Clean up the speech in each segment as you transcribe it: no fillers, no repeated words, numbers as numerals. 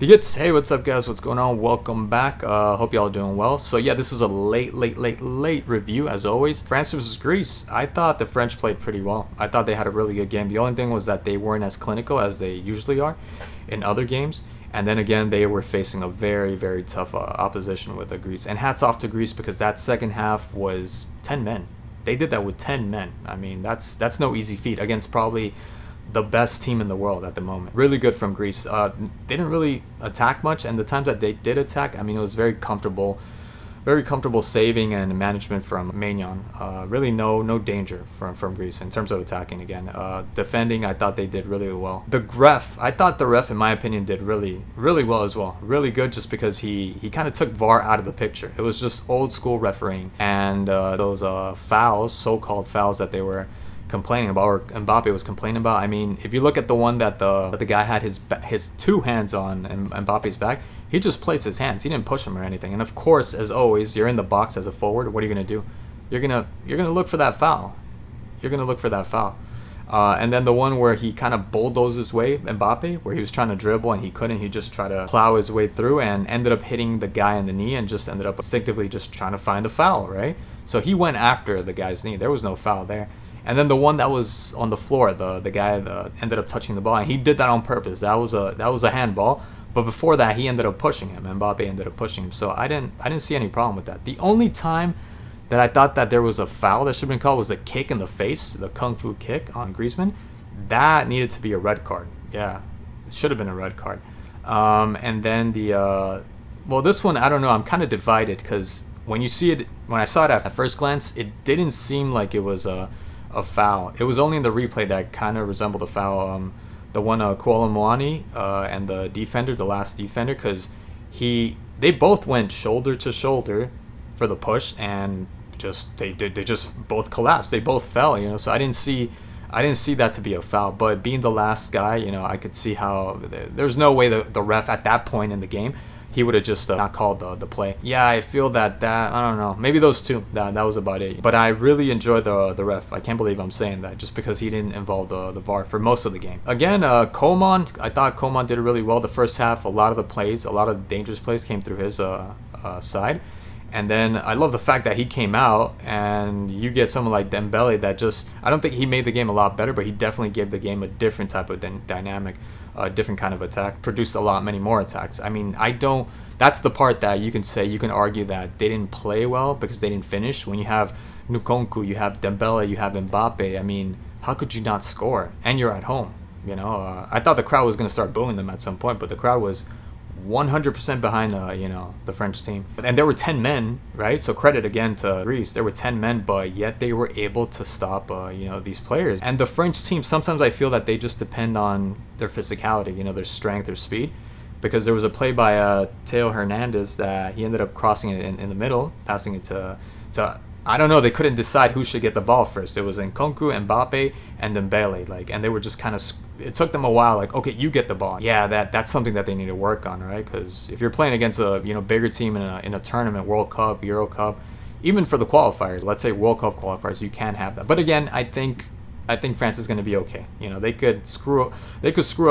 Bigots, hey, what's up, guys? What's going on? Welcome back. Hope y'all doing well. So yeah, this is a late review as always. France versus Greece. I thought the French played pretty well. I thought they had a really good game. The only thing was that they weren't as clinical as they usually are in other games. And then again, they were facing a very tough opposition with Greece. And hats off to Greece because that second half was 10 men. They did that with 10 men. I mean, that's no easy feat against probably the best team in the world at the moment. Really good from Greece. They didn't really attack much, and the times that they did attack, I mean, it was very comfortable saving and management from Maignan. Really no danger from Greece in terms of attacking again. Defending, I thought they did really well. The ref, I thought the ref, in my opinion, did really well as well. Really good, just because he kind of took VAR out of the picture. It was just old school refereeing, and those fouls, so-called fouls that they were complaining about, or Mbappe was complaining about. I mean, if you look at the one that the guy had his two hands on Mbappe's back, he just placed his hands. He didn't push him or anything. And of course, as always, you're in the box as a forward. What are you gonna do? You're gonna look for that foul. You're gonna look for that foul. And then the one where he kind of bulldozed his way, Mbappe, where he was trying to dribble and he couldn't. He just tried to plow his way through and ended up hitting the guy in the knee and just ended up instinctively just trying to find a foul, right? So he went after the guy's knee. There was no foul there. And then the one that was on the floor, the guy that ended up touching the ball, and he did that on purpose. That was a handball. But before that, he ended up pushing him. Mbappe ended up pushing him. So I didn't see any problem with that. The only time that I thought that there was a foul that should have been called was the kick in the face, the kung fu kick on Griezmann. That needed to be a red card. Yeah, it should have been a red card. And then well, this one, I don't know. I'm kind of divided because when I saw it at first glance, it didn't seem like it was a foul. It was only in the replay that kind of resembled a foul. The one Kolo Muani and the defender, the last defender, because they both went shoulder to shoulder for the push, and they just both collapsed. They both fell, So I didn't see that to be a foul. But being the last guy, I could see how there's no way the ref at that point in the game, he would have just not called the play. Yeah, I feel that I don't know. Maybe those two. That was about it. But I really enjoyed the ref. I can't believe I'm saying that, just because he didn't involve the VAR for most of the game. Again, Coman, I thought Coman did really well the first half. A lot of the dangerous plays came through his side. And then I love the fact that he came out, and you get someone like Dembele that I don't think he made the game a lot better, but he definitely gave the game a different type of dynamic, a different kind of attack, produced many more attacks. I mean, that's the part that you can argue that they didn't play well because they didn't finish. When you have Nkunku, you have Dembele, you have Mbappe, I mean, how could you not score? And you're at home, I thought the crowd was going to start booing them at some point, but the crowd was 100% behind the French team. And there were 10 men, right? So credit again to Greece. There were 10 men, but yet they were able to stop these players. And the French team, sometimes I feel that they just depend on their physicality, their strength, their speed. Because there was a play by Theo Hernandez that he ended up crossing it in the middle, passing it to I don't know, they couldn't decide who should get the ball first. It was Nkunku, Mbappe, and Dembele, and they were just kind of, it took them a while, okay, you get the ball. Yeah, that's something that they need to work on, right? Because if you're playing against a bigger team in a tournament, World Cup, Euro Cup, even for the qualifiers, let's say World Cup qualifiers, you can have that. But again, I think France is going to be okay. They could screw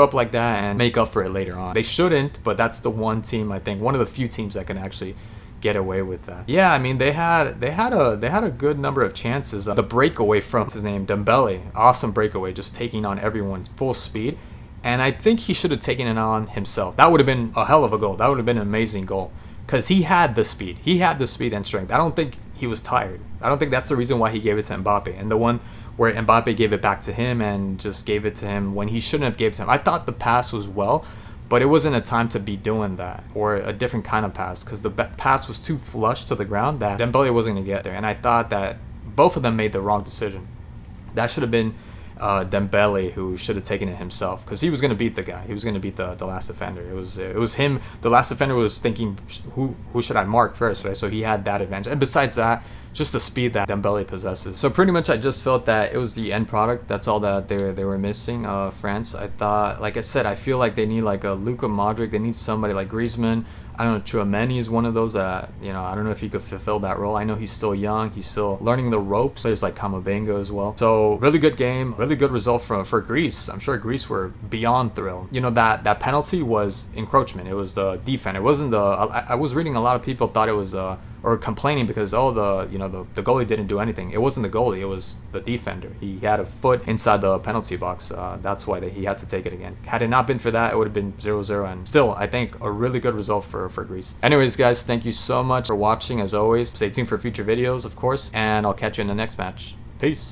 up like that and make up for it later on. They shouldn't, but that's the one team, I think, one of the few teams that can actually get away with that. Yeah, I mean, they had a good number of chances. The breakaway from his name, Dembele, awesome breakaway, just taking on everyone full speed. And I think he should have taken it on himself. That would have been a hell of a goal. That would have been an amazing goal, because he had the speed. He had the speed and strength. I don't think he was tired. I don't think that's the reason why he gave it to Mbappe. And the one where Mbappe gave it back to him and just gave it to him when he shouldn't have gave it to him. I thought the pass was well, but it wasn't a time to be doing that, or a different kind of pass, because the pass was too flush to the ground that Dembele wasn't going to get there. And I thought that both of them made the wrong decision. That should have been Dembele, who should have taken it himself, because he was going to beat the guy. He was going to beat the last defender. It was him. The last defender was thinking, who should I mark first, right? So he had that advantage. And besides that, just the speed that Dembele possesses. So pretty much I just felt that it was the end product. That's all that they were missing. France. I thought, like I said, I feel like they need like a Luka Modric. They need somebody like Griezmann. I don't know, Tchouameni is one of those that, you know, I don't know if he could fulfill that role. I know he's still young. He's still learning the ropes. There's like Camavinga as well. So really good game, really good result for Greece. I'm sure Greece were beyond thrilled. You know, that penalty was encroachment. It was the defense. It wasn't the, I was reading a lot of people thought it was or complaining because, oh, the goalie didn't do anything. It wasn't the goalie, it was the defender. He had a foot inside the penalty box. That's why he had to take it again. Had it not been for that, it would have been 0-0, and still, I think, a really good result for Greece. Anyways, guys, thank you so much for watching, as always. Stay tuned for future videos, of course, and I'll catch you in the next match. Peace.